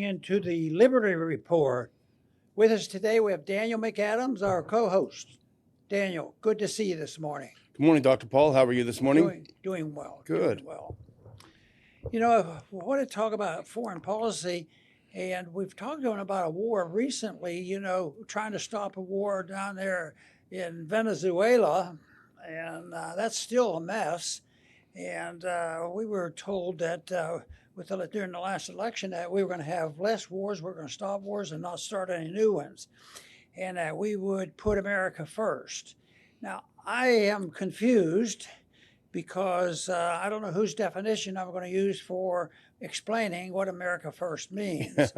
into the Liberty Report. With us today, we have Daniel McAdams, our co-host. Daniel, good to see you this morning. Good morning, Dr. Paul. How are you this morning? Doing well. Good. Doing well. You know, we want to talk about foreign policy, and we've talked about a war recently, you know, trying to stop a war down there in Venezuela, and that's still a mess. And we were told that during the last election that we were going to have less wars, we're going to stop wars and not start any new ones, and that we would put America first. Now, I am confused because I don't know whose definition I'm going to use for explaining what America first means.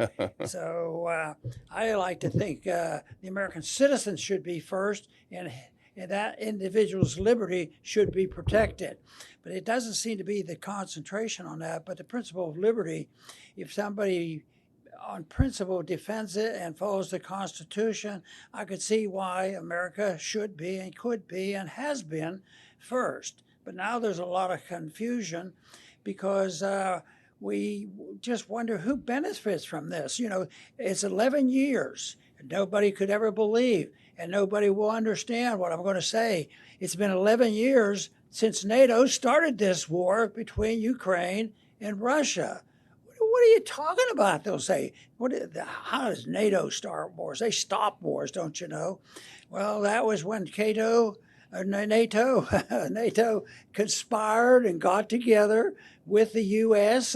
So I like to think the American citizens should be first, and that individual's liberty should be protected. But it doesn't seem to be the concentration on that. But the principle of liberty, if somebody on principle defends it and follows the Constitution, I could see why America should be and could be and has been first. But now there's a lot of confusion because we just wonder who benefits from this. You know, it's 11 years. Nobody could ever believe, and nobody will understand what I'm going to say. It's been 11 years since NATO started this war between Ukraine and Russia. What are you talking about? They'll say, how does NATO start wars? They stop wars, don't you know? Well, that was when NATO conspired and got together with the U.S.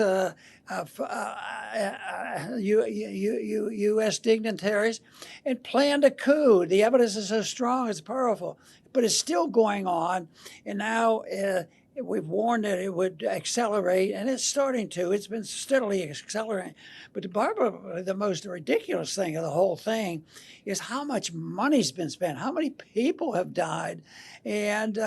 U.S. dignitaries and planned a coup. The evidence is so strong, it's powerful, but it's still going on. And now we've warned that it would accelerate, and it's starting to. It's been steadily accelerating. But the most ridiculous thing of the whole thing is how much money's been spent, how many people have died, and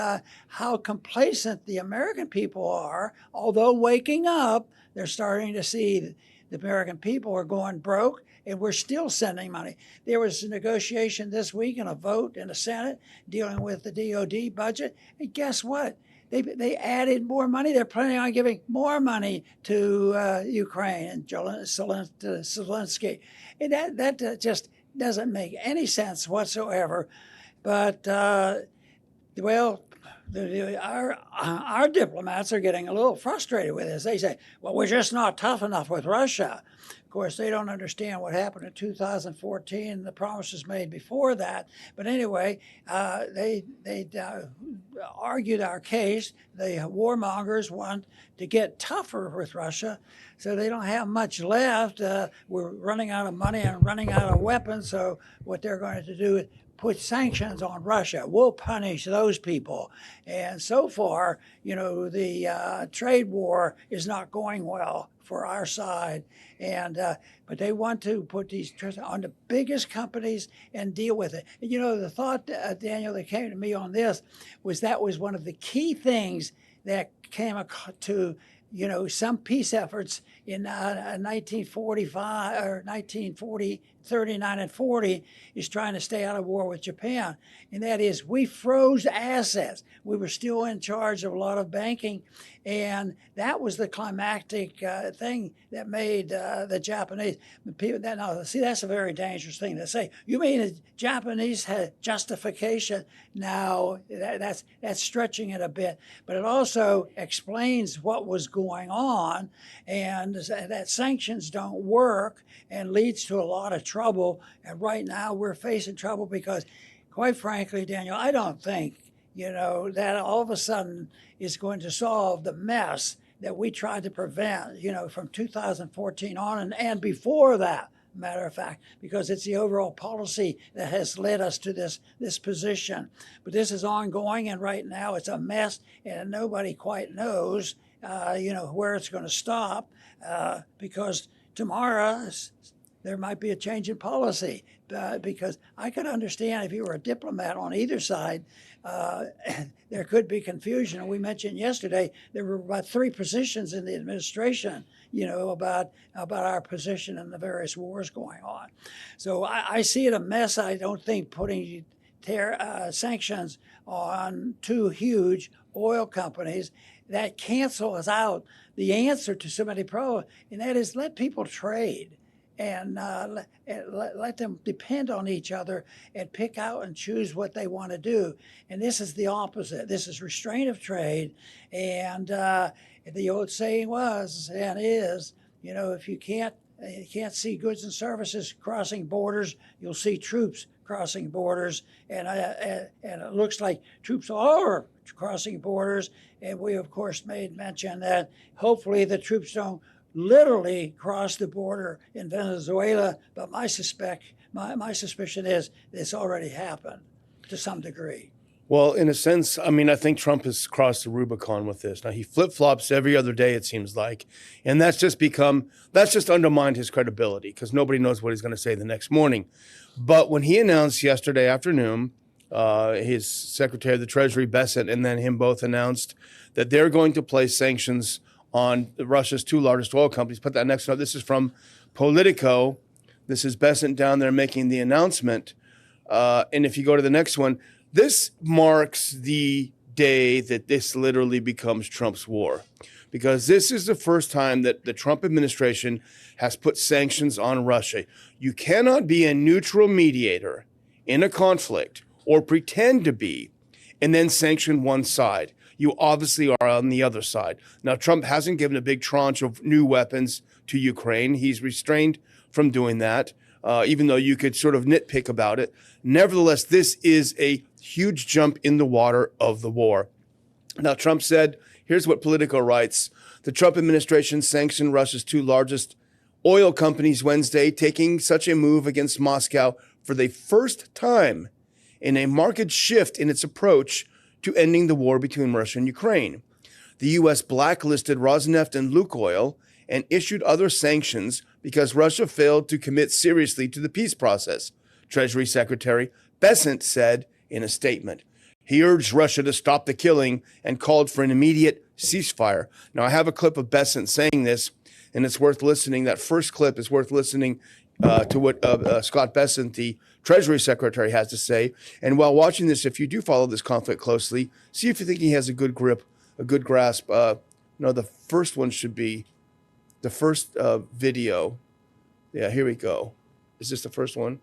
how complacent the American people are. Although waking up, they're starting to see the American people are going broke, and we're still sending money. There was a negotiation this week and a vote in the Senate dealing with the DOD budget, and guess what? They added more money. They're planning on giving more money to Ukraine and Zelensky. And that just doesn't make any sense whatsoever. But, our diplomats are getting a little frustrated with this. They say, well, we're just not tough enough with Russia. Of course, they don't understand what happened in 2014 and the promises made before that. But anyway, they argued our case. The warmongers want to get tougher with Russia, so they don't have much left. We're running out of money and running out of weapons, so what they're going to do is put sanctions on Russia. We'll punish those people. And so far, you know, the trade war is not going well for our side. And but they want to put these on the biggest companies and deal with it. And, you know, the thought, Daniel, that came to me on this was that was one of the key things that came to, you know, some peace efforts in 1945 or 1940, 39 and 40 is trying to stay out of war with Japan. And that is, we froze assets. We were still in charge of a lot of banking. And that was the climactic thing that made the Japanese people. See, that's a very dangerous thing to say. You mean the Japanese had justification? Now that's stretching it a bit. But it also explains what was going on, and that sanctions don't work and leads to a lot of trouble. And right now we're facing trouble because, quite frankly, Daniel, I don't think, you know, that all of a sudden is going to solve the mess that we tried to prevent, you know, from 2014 on and before that, matter of fact, because it's the overall policy that has led us to this position. But this is ongoing, and right now it's a mess, and nobody quite knows, you know, where it's going to stop, because tomorrow there might be a change in policy, because I could understand if you were a diplomat on either side, there could be confusion. And we mentioned yesterday there were about 3 positions in the administration, you know, about our position in the various wars going on. So I see it a mess. I don't think putting sanctions on 2 huge oil companies that cancels out the answer to so many problems, and that is let people trade. and let them depend on each other and pick out and choose what they want to do. And this is the opposite. This is restraint of trade. And the old saying was and is, if you can't see goods and services crossing borders, you'll see troops crossing borders. And it looks like troops are crossing borders. And we, of course, made mention that hopefully the troops don't literally cross the border in Venezuela, but my suspicion is it's already happened to some degree. Well, in a sense, I think Trump has crossed the Rubicon with this. Now, he flip-flops every other day, it seems like, and that's just undermined his credibility because nobody knows what he's going to say the next morning. But when he announced yesterday afternoon, his Secretary of the Treasury, Bessent, and then him both announced that they're going to place sanctions on Russia's two largest oil companies. Put that next note. This is from Politico. This is Bessent down there making the announcement. And if you go to the next one, this marks the day that this literally becomes Trump's war, because this is the first time that the Trump administration has put sanctions on Russia. You cannot be a neutral mediator in a conflict or pretend to be and then sanction one side. You obviously are on the other side. Now, Trump hasn't given a big tranche of new weapons to Ukraine. He's restrained from doing that, even though you could sort of nitpick about it. Nevertheless, this is a huge jump in the water of the war. Now, Trump said, here's what Politico writes, the Trump administration sanctioned Russia's two largest oil companies Wednesday, taking such a move against Moscow for the first time in a marked shift in its approach to ending the war between Russia and Ukraine. The U.S. blacklisted Rosneft and Lukoil and issued other sanctions because Russia failed to commit seriously to the peace process, Treasury Secretary Bessent said in a statement. He urged Russia to stop the killing and called for an immediate ceasefire. Now, I have a clip of Bessent saying this, and it's worth listening. That first clip is worth listening to what Scott Bessent, the Treasury Secretary, has to say. And while watching this, if you do follow this conflict closely, see if you think he has a good grip, a good grasp. No, the first one should be the first video. Yeah, here we go. Is this the first one?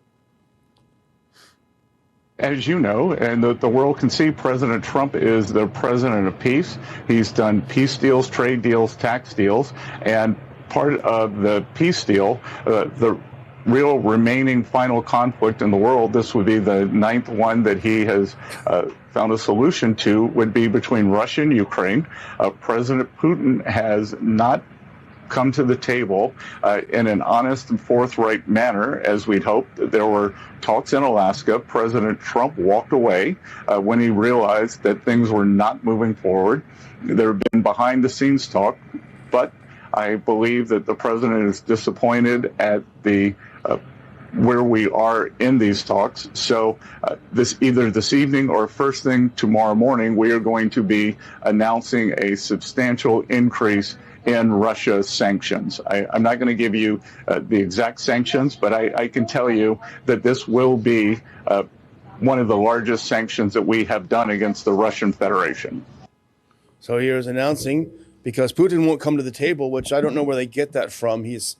As you know, and the world can see, President Trump is the president of peace. He's done peace deals, trade deals, tax deals, and part of the peace deal, the real remaining final conflict in the world, this would be the ninth one that he has found a solution to, would be between Russia and Ukraine. President Putin has not come to the table in an honest and forthright manner, as we'd hoped. There were talks in Alaska. President Trump walked away when he realized that things were not moving forward. There have been behind-the-scenes talk, but I believe that the president is disappointed at the where we are in these talks. So either this evening or first thing tomorrow morning, we are going to be announcing a substantial increase in Russia's sanctions. I'm not going to give you the exact sanctions, but I can tell you that this will be one of the largest sanctions that we have done against the Russian Federation. So he is announcing, because Putin won't come to the table, which I don't know where they get that from. He's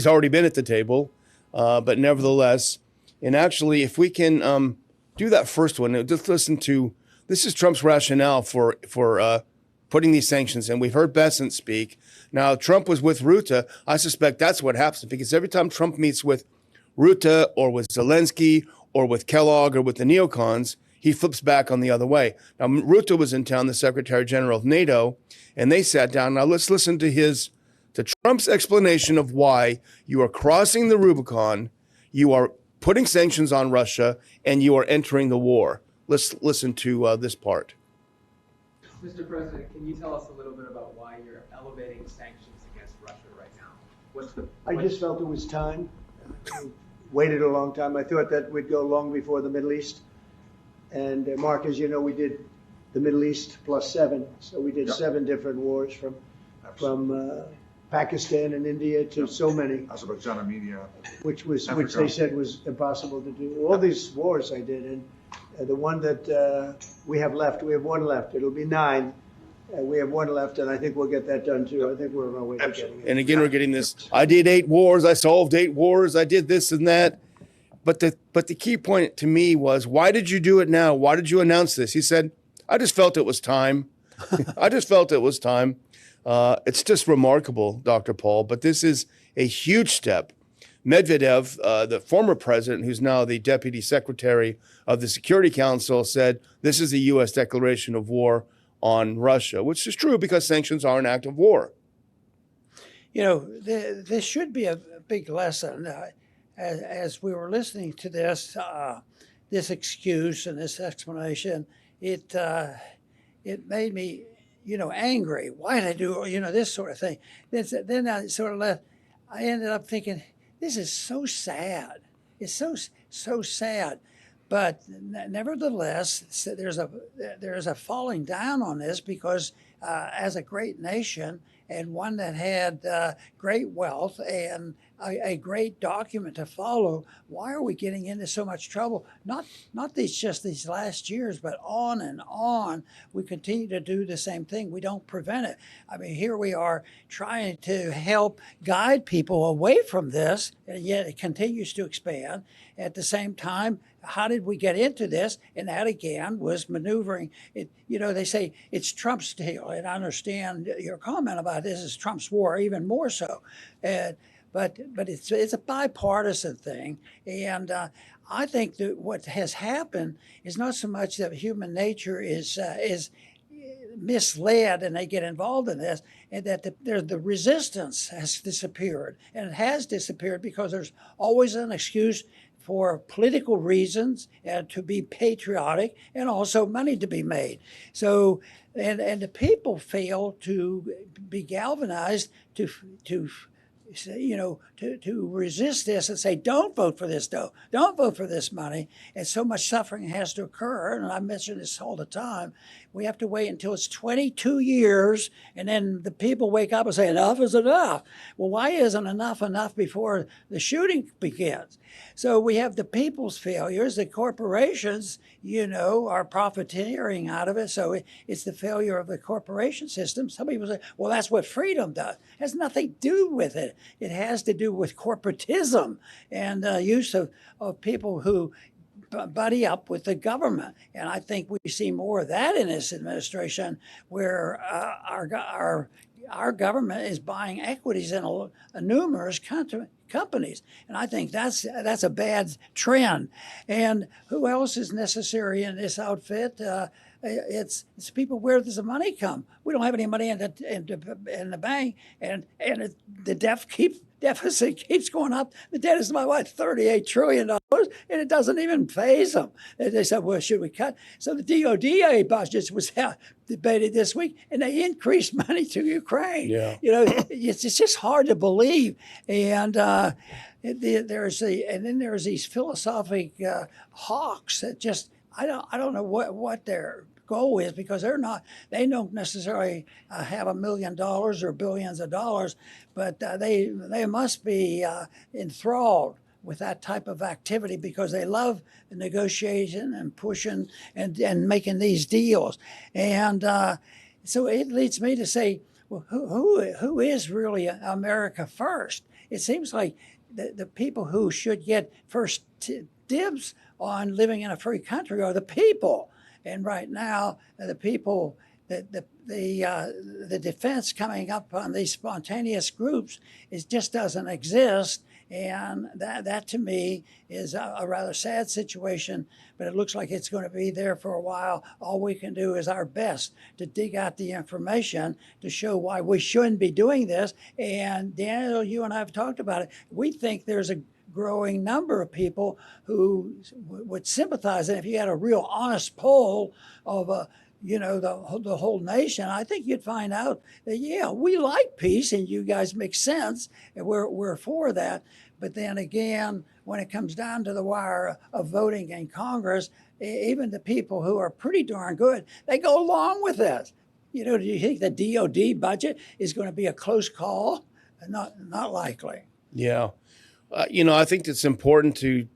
already been at the table, but nevertheless, and actually, if we can do that first one, just listen to, this is Trump's rationale for putting these sanctions in. We've heard Bessent speak. Now, Trump was with Rutte. I suspect that's what happens, because every time Trump meets with Rutte or with Zelensky or with Kellogg or with the neocons, he flips back on the other way. Now, Rutte was in town, the Secretary General of NATO, and they sat down. Now, let's listen to Trump's explanation of why you are crossing the Rubicon, you are putting sanctions on Russia, and you are entering the war. Let's listen to this part. Mr. President, can you tell us a little bit about why you're elevating sanctions against Russia right now? I just felt it was time. We waited a long time. I thought that we'd go long before the Middle East. And Mark, as you know, we did the Middle East +7. So we did 7 different wars from Pakistan and India to so many. Azerbaijan, Armenia. Which they said was impossible to do. All these wars I did. And the one that we have left, we have one left. It'll be 9. We have one left, and I think we'll get that done too. I think we're on our way to getting it. And again, we're getting this, I did 8 wars, I solved 8 wars, I did this and that. But the key point to me was, why did you do it now? Why did you announce this? He said, I just felt it was time. I just felt it was time. It's just remarkable, Dr. Paul, but this is a huge step. Medvedev, the former president, who's now the deputy secretary of the Security Council, said this is a U.S. declaration of war on Russia, which is true because sanctions are an act of war. You know, this should be a big lesson. As we were listening to this, this excuse and this explanation, it made me, angry. Why did I do, this sort of thing? Then I sort of I ended up thinking, this is so sad. It's so sad. But nevertheless, there's a falling down on this because as a great nation and one that had great wealth and a great document to follow, why are we getting into so much trouble? Not just these last years, but on and on. We continue to do the same thing. We don't prevent it. I mean, here we are trying to help guide people away from this, and yet it continues to expand. At the same time, how did we get into this? And that again was maneuvering. They say it's Trump's deal, and I understand your comment about this is Trump's war, even more so. But it's a bipartisan thing, and I think that what has happened is not so much that human nature is misled and they get involved in this, and that the resistance has disappeared, and it has disappeared because there's always an excuse for political reasons and to be patriotic, and also money to be made. So, and the people fail to be galvanized to resist this and say, don't vote for this dough, don't vote for this money. And so much suffering has to occur. And I mention this all the time. We have to wait until it's 22 years, and then the people wake up and say, enough is enough. Well, why isn't enough before the shooting begins? So we have the people's failures. The corporations, are profiteering out of it. So it's the failure of the corporation system. Some people say, well, that's what freedom does. It has nothing to do with it. It has to do with corporatism and use of people who buddy up with the government. And I think we see more of that in this administration, where our government is buying equities in numerous companies. And I think that's a bad trend. And who else is necessary in this outfit? It's people. Where does the money come? We don't have any money in the bank, and the deficit keeps going up. The debt is about $38 trillion, and it doesn't even phase them. They said, well, should we cut? So the DOD budget was debated this week, and they increased money to Ukraine. Yeah. It's just hard to believe. And there's these philosophic hawks that just I don't know what their goal is, because they don't necessarily have $1 million or billions of dollars, but they must be enthralled with that type of activity because they love negotiation and pushing and making these deals. And so it leads me to say, well, who is really America first? It seems like the people who should get first dibs on living in a free country are the people. And right now, the people, the defense coming up on these spontaneous groups just doesn't exist. And that to me is a rather sad situation, but it looks like it's going to be there for a while. All we can do is our best to dig out the information to show why we shouldn't be doing this. And Daniel, you and I have talked about it. We think there's a growing number of people who would sympathize. And if you had a real honest poll of the whole nation, I think you'd find out that, yeah, we like peace and you guys make sense and we're for that. But then again, when it comes down to the wire of voting in Congress, even the people who are pretty darn good, they go along with this. Do you think the DOD budget is going to be a close call? Not likely. Yeah. I think it's important to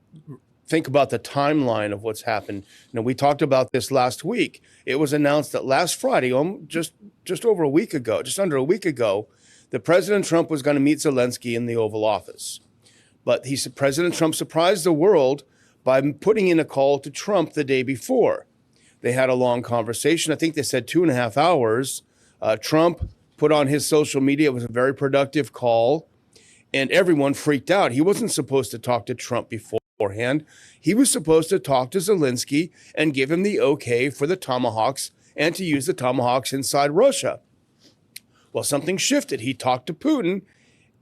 think about the timeline of what's happened. We talked about this last week. It was announced that last Friday, just over a week ago, just under a week ago, that President Trump was going to meet Zelensky in the Oval Office. But President Trump surprised the world by putting in a call to Trump the day before. They had a long conversation. I think they said 2.5 hours. Trump put on his social media. It was a very productive call, and everyone freaked out. He wasn't supposed to talk to Trump beforehand. He was supposed to talk to Zelensky and give him the okay for the Tomahawks and to use the Tomahawks inside Russia. Well, something shifted. He talked to Putin,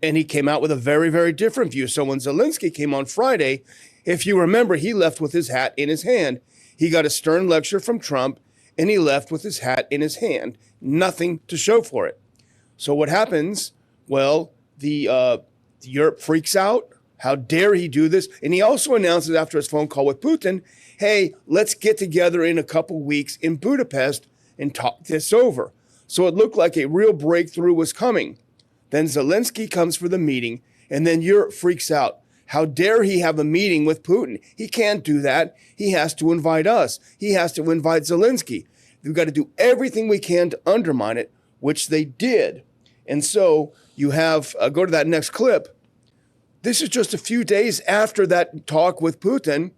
and he came out with a very, very different view. So when Zelensky came on Friday, if you remember, he left with his hat in his hand. He got a stern lecture from Trump, and he left with his hat in his hand. Nothing to show for it. So what happens? Well, Europe freaks out. How dare he do this? And he also announces after his phone call with Putin, hey, let's get together in a couple weeks in Budapest and talk this over. So it looked like a real breakthrough was coming. Then Zelensky comes for the meeting, and then Europe freaks out. How dare he have a meeting with Putin? He can't do that. He has to invite us. He has to invite Zelensky. We've got to do everything we can to undermine it, which they did. And so you have, go to that next clip. This is just a few days after that talk with Putin,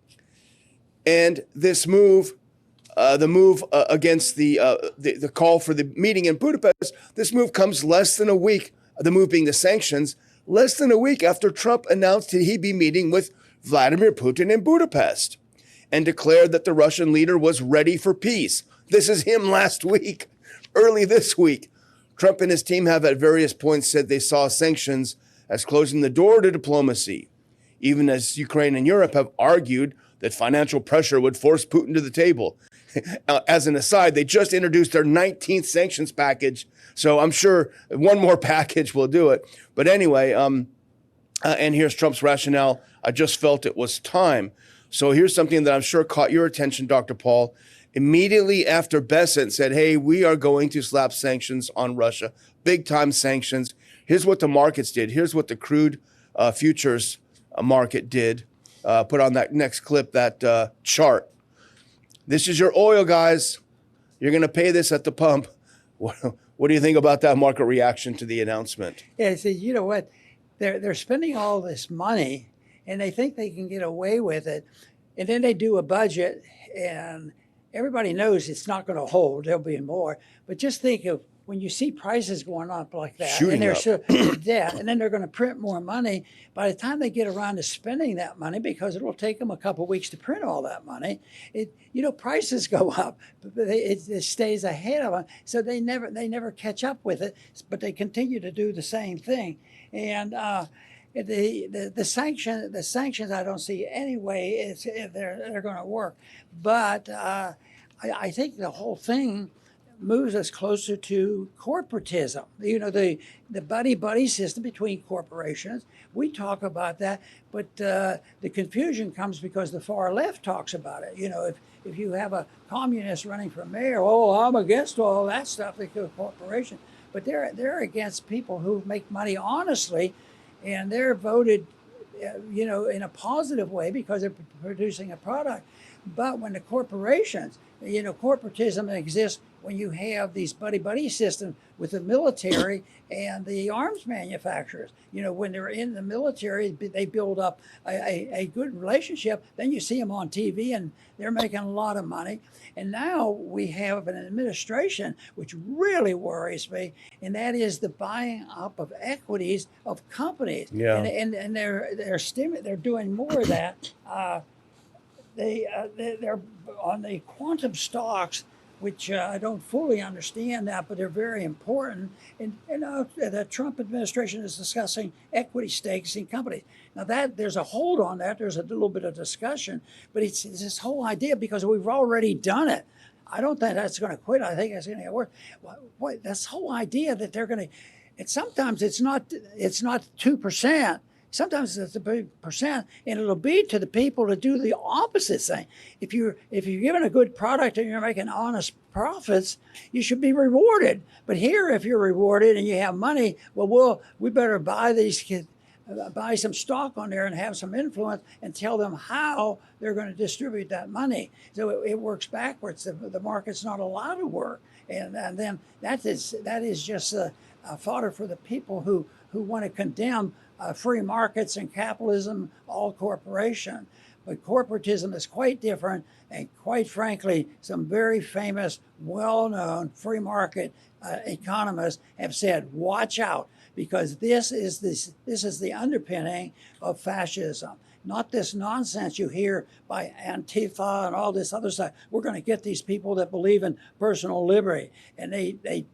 and this move, the move against the call for the meeting in Budapest, this move comes less than a week, the move being the sanctions, less than a week after Trump announced that he'd be meeting with Vladimir Putin in Budapest and declared that the Russian leader was ready for peace. This is him last week, early this week. Trump and his team have at various points said they saw sanctions as closing the door to diplomacy, even as Ukraine and Europe have argued that financial pressure would force Putin to the table. As an aside, they just introduced their 19th sanctions package, so I'm sure one more package will do it. But anyway, and here's Trump's rationale. I just felt it was time. So here's something that I'm sure caught your attention, Dr. Paul. Immediately after Besant said, hey, we are going to slap sanctions on Russia, big-time sanctions. Here's what the markets did. Here's what the crude futures market did. Put on that next clip, that chart. This is your oil, guys. You're going to pay this at the pump. What do you think about that market reaction to the announcement? Yeah, see, you know what? They're spending all this money, and they think they can get away with it. And then they do a budget, and everybody knows it's not going to hold. There'll be more. But just think of when you see prices going up like that, Shooting and up. yeah, and then they're going to print more money. By the time they get around to spending that money, because it will take them a couple of weeks to print all that money, prices go up, but it stays ahead of them. So they never catch up with it, but they continue to do the same thing. And the sanctions, I don't see any way they're going to work. But I think the whole thing moves us closer to corporatism. The buddy system between corporations. We talk about that, but the confusion comes because the far left talks about it. If you have a communist running for mayor, I'm against all that stuff because of corporation. But they're against people who make money honestly, and they're voted, in a positive way because they're producing a product. But when the corporations, corporatism exists when you have these buddy systems with the military and the arms manufacturers. When they're in the military, they build up a good relationship. Then you see them on TV and they're making a lot of money. And now we have an administration which really worries me, and that is the buying up of equities of companies. Yeah. And they're doing more of that. They're on the quantum stocks, which I don't fully understand that, but they're very important. And the Trump administration is discussing equity stakes in companies. Now there's a hold on that. There's a little bit of discussion, but it's this whole idea because we've already done it. I don't think that's going to quit. I think it's going to get worse. This whole idea that they're going to, and sometimes it's not 2%. Sometimes it's a big percent, and it'll be to the people to do the opposite thing. If you're given a good product and you're making honest profits, you should be rewarded. But here, if you're rewarded and you have money, we better buy these buy some stock on there and have some influence and tell them how they're going to distribute that money. So it works backwards. The market's not allowed to work. And then that is just a fodder for the people who want to condemn free markets and capitalism, all corporation. But corporatism is quite different, and quite frankly, some very famous, well-known free market economists have said, watch out, because this is the underpinning of fascism. Not this nonsense you hear by Antifa and all this other stuff. We're going to get these people that believe in personal liberty, and they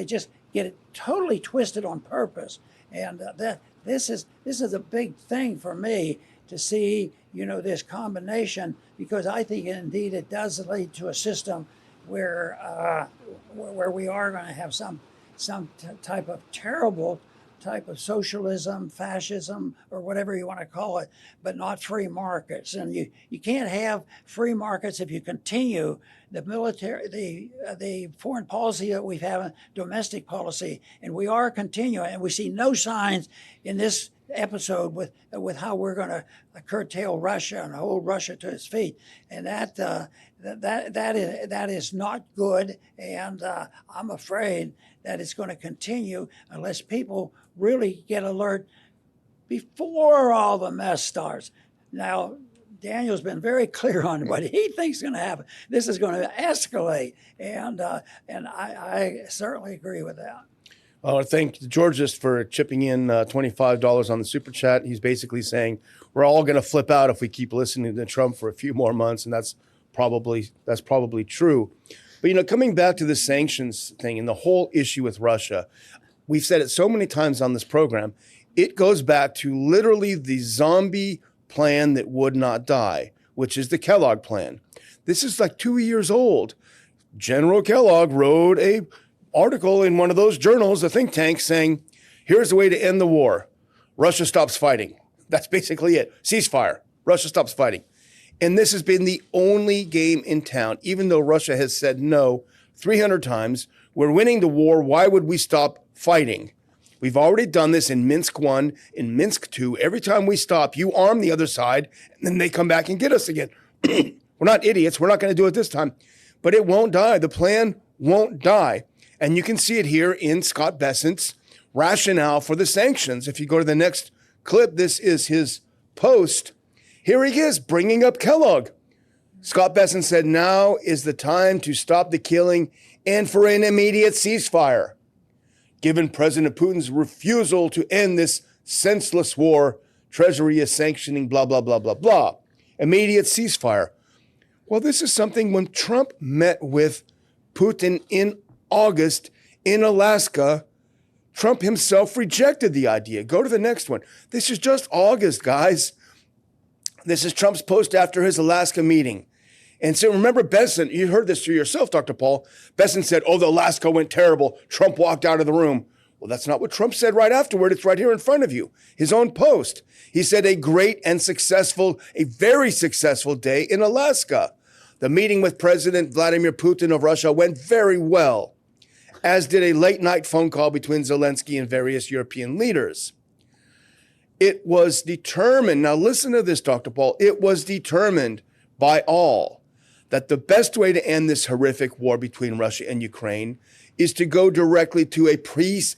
just get it totally twisted on purpose. And this is a big thing for me to see, this combination, because I think indeed it does lead to a system where we are going to have some type of terrible type of socialism, fascism, or whatever you want to call it, but not free markets. And you can't have free markets if you continue the military, the foreign policy that we've had, domestic policy, and we are continuing, and we see no signs in this episode with how we're going to curtail Russia and hold Russia to its feet, and that is not good, and I'm afraid that it's going to continue unless people really get alert before all the mess starts. Now, Daniel's been very clear on what he thinks is going to happen. This is going to escalate, and I certainly agree with that. I want to thank Georges for chipping in $25 on the super chat. He's basically saying we're all going to flip out if we keep listening to Trump for a few more months, and that's probably true. But coming back to the sanctions thing and the whole issue with Russia, we've said it so many times on this program. It goes back to literally the zombie plan that would not die, which is the Kellogg plan. This is like 2 years old. General Kellogg wrote a article in one of those journals, a think tank, saying, here's the way to end the war. Russia stops fighting. That's basically it. Ceasefire. Russia stops fighting. And this has been the only game in town, even though Russia has said no 300 times. We're winning the war. Why would we stop fighting? We've already done this in Minsk 1, in Minsk 2. Every time we stop, you arm the other side, and then they come back and get us again. We're not idiots. We're not going to do it this time. But it won't die. The plan won't die. And you can see it here in Scott Bessent's rationale for the sanctions. If you go to the next clip, this is his post. Here he is bringing up Kellogg. Scott Bessent said, now is the time to stop the killing and for an immediate ceasefire. Given President Putin's refusal to end this senseless war, Treasury is sanctioning blah, blah, blah, blah, blah. Immediate ceasefire. Well, this is something when Trump met with Putin in August in Alaska, Trump himself rejected the idea. Go to the next one. This is just August, guys. This is Trump's post after his Alaska meeting. And so remember Bessent, you heard this through yourself, Dr. Paul. Bessent said, the Alaska went terrible. Trump walked out of the room. Well, that's not what Trump said right afterward. It's right here in front of you. His own post. He said a very successful day in Alaska. The meeting with President Vladimir Putin of Russia went very well, as did a late night phone call between Zelensky and various European leaders. It was determined, now listen to this, Dr. Paul, it was determined by all that the best way to end this horrific war between Russia and Ukraine is to go directly to a peace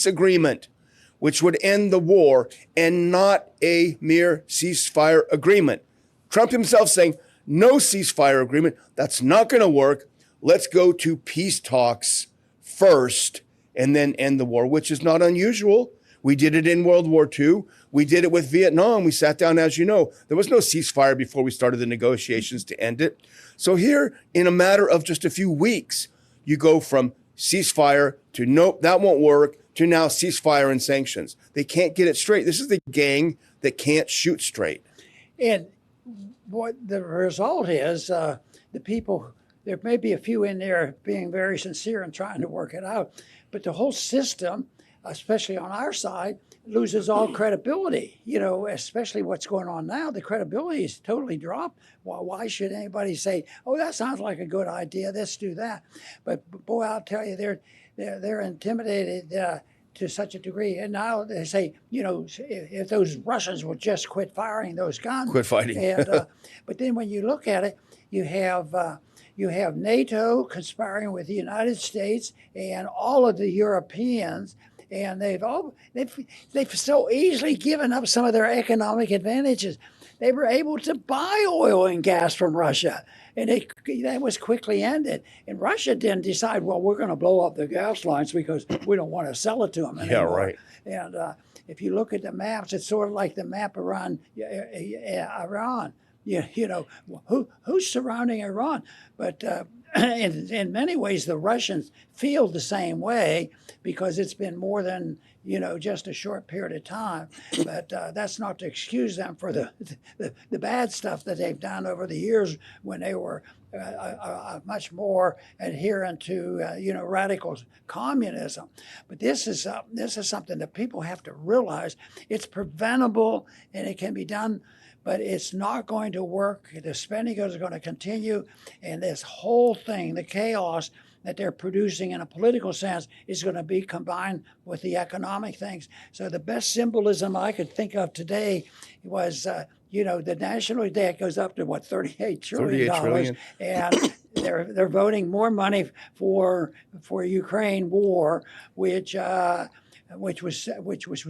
agreement, which would end the war and not a mere ceasefire agreement. Trump himself saying, no ceasefire agreement, that's not going to work. Let's go to peace talks first and then end the war, which is not unusual. We did it in World War II. We did it with Vietnam. We sat down, as you know. There was no ceasefire before we started the negotiations to end it. So here, in a matter of just a few weeks, you go from ceasefire to nope, that won't work, to now ceasefire and sanctions. They can't get it straight. This is the gang that can't shoot straight. And what the result is, the people, there may be a few in there being very sincere and trying to work it out, but the whole system, especially on our side, loses all credibility, especially what's going on now. The credibility is totally dropped. Why should anybody say, that sounds like a good idea, let's do that? But boy, I'll tell you, they're intimidated to such a degree. And now they say, if those Russians would just quit firing those guns, Quit fighting. And but then when you look at it, you have NATO conspiring with the United States and all of the Europeans, and they've so easily given up some of their economic advantages. They were able to buy oil and gas from Russia, and that was quickly ended. And Russia didn't decide, well, we're going to blow up the gas lines because we don't want to sell it to them anymore. Yeah, right. And if you look at the maps, it's sort of like the map around Iran. Who's surrounding Iran? But in many ways, the Russians feel the same way because it's been more than just a short period of time. But that's not to excuse them for the bad stuff that they've done over the years when they were much more adherent to radical communism. But this is something that people have to realize. It's preventable and it can be done, but it's not going to work. The spending is going to continue, and this whole thing, the chaos that they're producing in a political sense, is going to be combined with the economic things. So the best symbolism I could think of today was, the national debt goes up to what, $38 trillion, $38 trillion. And they're voting more money for Ukraine war, which was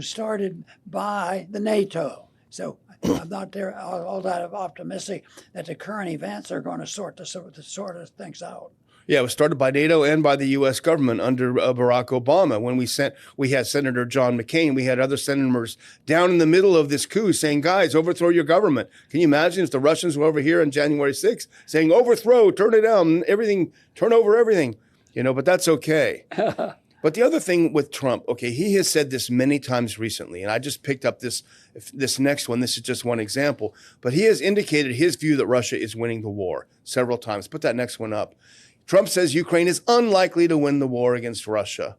started by the NATO. So I'm not there all that optimistic that the current events are going to sort of things out. Yeah, it was started by NATO and by the U.S. government under Barack Obama. When we had Senator John McCain, we had other senators down in the middle of this coup saying, guys, overthrow your government. Can you imagine if the Russians were over here on January 6th saying, overthrow, turn it down, everything, turn over everything, but that's okay. But the other thing with Trump, okay, he has said this many times recently, and I just picked up this next one. This is just one example. But he has indicated his view that Russia is winning the war several times. Put that next one up. Trump says Ukraine is unlikely to win the war against Russia.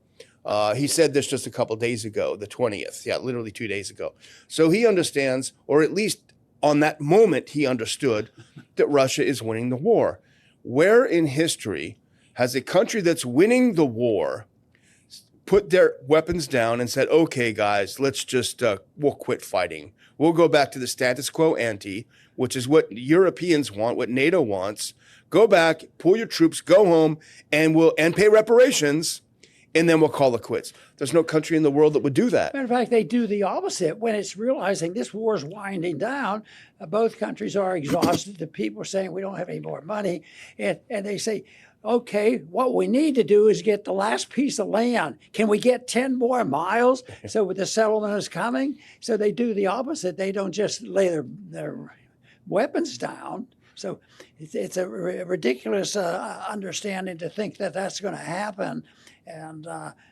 He said this just a couple days ago, the 20th. Yeah, literally 2 days ago. So he understands, or at least on that moment he understood, that Russia is winning the war. Where in history has a country that's winning the war put their weapons down and said, okay, guys, let's just, we'll quit fighting. We'll go back to the status quo ante, which is what Europeans want, what NATO wants. Go back, pull your troops, go home, and pay reparations, and then we'll call it quits. There's no country in the world that would do that. Matter of fact, they do the opposite. When it's realizing this war is winding down, both countries are exhausted. The people are saying we don't have any more money, and they say, okay, what we need to do is get the last piece of land. Can we get 10 more miles so the settlement is coming? So they do the opposite. They don't just lay their weapons down. So it's a ridiculous understanding to think that that's going to happen. And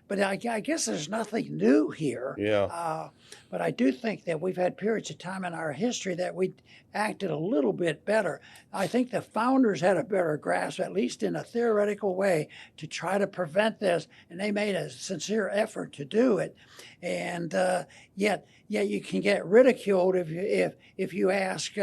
but I guess there's nothing new here. Yeah. But I do think that we've had periods of time in our history that we acted a little bit better. I think the founders had a better grasp, at least in a theoretical way, to try to prevent this, and they made a sincere effort to do it. And yet you can get ridiculed if you ask.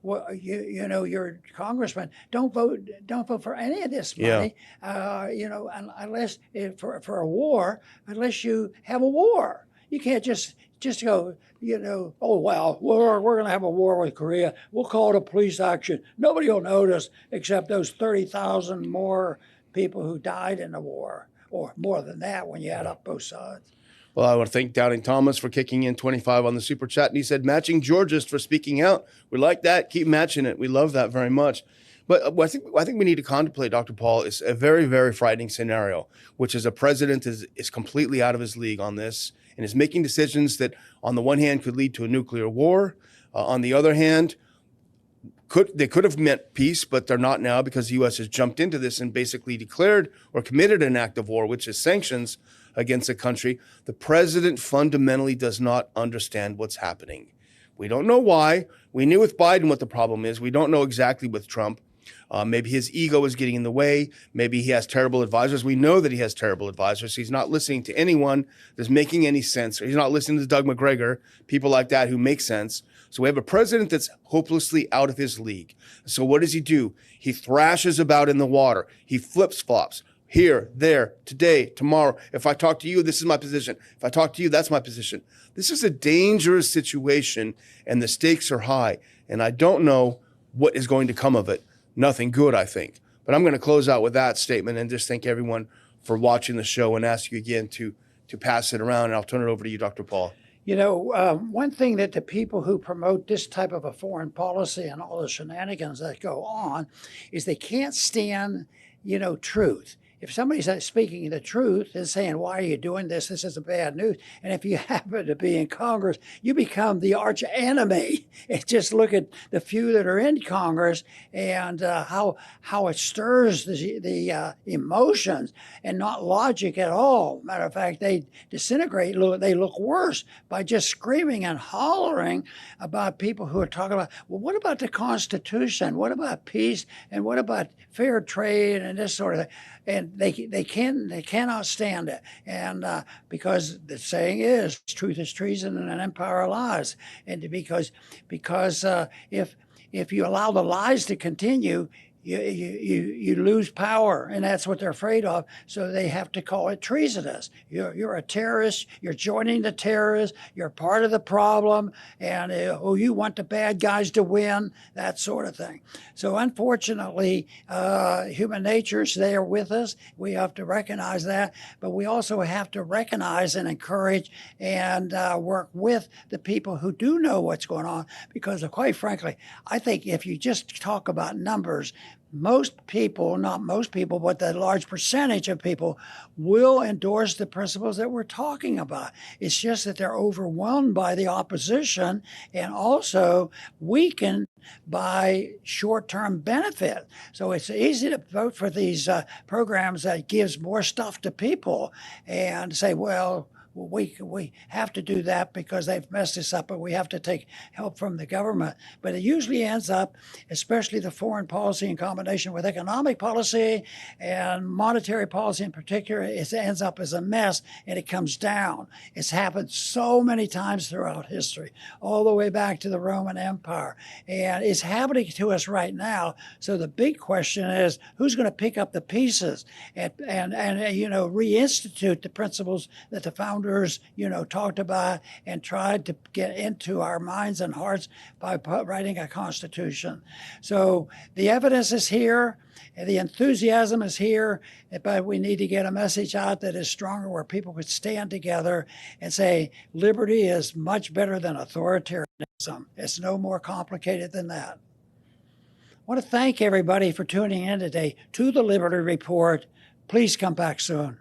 Well, your congressman, don't vote for any of this money. Yeah. Unless for a war, unless you have a war, you can't just go. Oh well, we're going to have a war with Korea. We'll call it a police action. Nobody will notice except those 30,000 more people who died in the war, or more than that when you add up both sides. Well, I want to thank Doubting Thomas for kicking in 25 on the Super Chat. And he said, matching Georgist for speaking out. We like that. Keep matching it. We love that very much. But I think we need to contemplate, Dr. Paul, is a very, very frightening scenario, which is a president is completely out of his league on this and is making decisions that, on the one hand, could lead to a nuclear war. On the other hand, they could have meant peace, but they're not now because the U.S. has jumped into this and basically declared or committed an act of war, which is sanctions against a country. The president fundamentally does not understand what's happening. We don't know why. We knew with Biden what the problem is. We don't know exactly with Trump. Maybe his ego is getting in the way. Maybe he has terrible advisors. We know that he has terrible advisors. He's not listening to anyone that's making any sense. He's not listening to Doug McGregor, people like that who make sense. So we have a president that's hopelessly out of his league. So what does he do? He thrashes about in the water. He flips-flops. here, there, today, tomorrow. If I talk to you, this is my position. If I talk to you, that's my position. This is a dangerous situation, and the stakes are high. And I don't know what is going to come of it. Nothing good, I think. But I'm going to close out with that statement and just thank everyone for watching the show and ask you again to pass it around. And I'll turn it over to you, Dr. Paul. You know, one thing that the people who promote this type of a foreign policy and all the shenanigans that go on is they can't stand, truth. If somebody's speaking the truth and saying, why are you doing this? This is a bad news. And if you happen to be in Congress, you become the arch enemy. And just look at the few that are in Congress and how it stirs the emotions and not logic at all. Matter of fact, they disintegrate. They look worse by just screaming and hollering about people who are talking about, well, what about the Constitution? What about peace? And what about fair trade and this sort of thing? And they cannot stand it, and because the saying is, truth is treason and an empire of lies, and because if you allow the lies to continue, you lose power, and that's what they're afraid of. So they have to call it treasonous. You're a terrorist. You're joining the terrorists. You're part of the problem, and you want the bad guys to win. That sort of thing. So unfortunately, human nature is there with us. We have to recognize that, but we also have to recognize and encourage and work with the people who do know what's going on. Because quite frankly, I think if you just talk about numbers, most people, not most people, but the large percentage of people will endorse the principles that we're talking about. It's just that they're overwhelmed by the opposition and also weakened by short-term benefit. So it's easy to vote for these programs that gives more stuff to people and say, well, we have to do that because they've messed us up, but we have to take help from the government. But it usually ends up, especially the foreign policy in combination with economic policy and monetary policy in particular, it ends up as a mess and it comes down. It's happened so many times throughout history, all the way back to the Roman Empire. And it's happening to us right now. So the big question is, who's going to pick up the pieces and reinstitute the principles that the founders talked about and tried to get into our minds and hearts by writing a constitution. So the evidence is here, and the enthusiasm is here, but we need to get a message out that is stronger where people could stand together and say liberty is much better than authoritarianism. It's no more complicated than that. I want to thank everybody for tuning in today to the Liberty Report. Please come back soon.